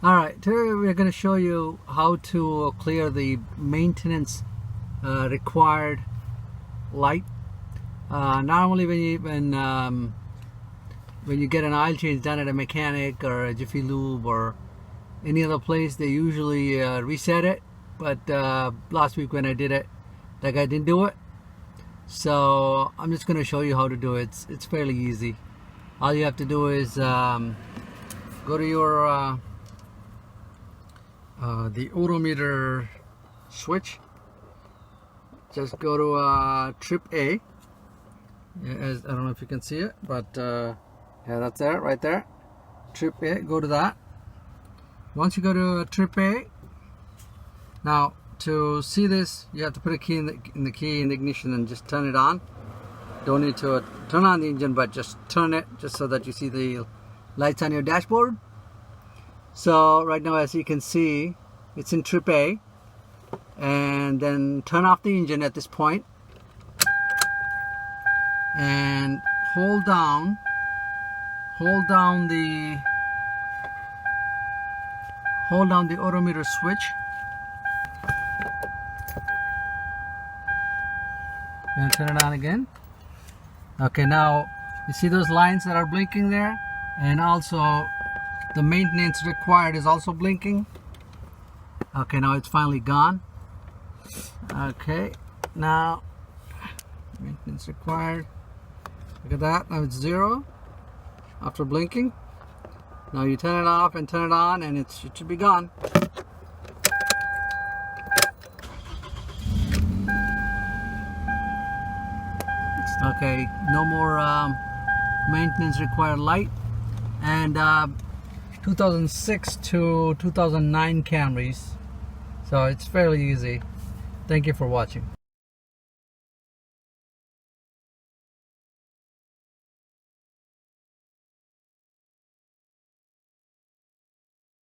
Alright, today we're going to show you how to clear the maintenance required light. Normally when you get an oil change done at a mechanic or a Jiffy Lube or any other place, they usually reset it, but last week when I did it, that guy didn't do it. So I'm just going to show you how to do it. It's fairly easy. All you have to do is go to your the odometer switch. Just go to trip A. As I don't know if you can see it, but yeah, that's there, right there. Trip A. Go to that. Once you go to trip A, now to see this, you have to put a key in the key in the ignition and just turn it on. Don't need to turn on the engine, but just turn it just so that you see the lights on your dashboard. So right now, as you can see, it's in trip A, and then turn off the engine at this point and hold down the odometer switch and turn it on again. Okay, now you see those lines that are blinking there, and also the maintenance required is also blinking. Okay, now it's finally gone. Okay, now maintenance required. Look at that, now it's 0 after blinking. Now you turn it off and turn it on, and it should be gone. Okay, no more maintenance required light. And 2006 to 2009 Camrys, so it's fairly easy. Thank you for watching.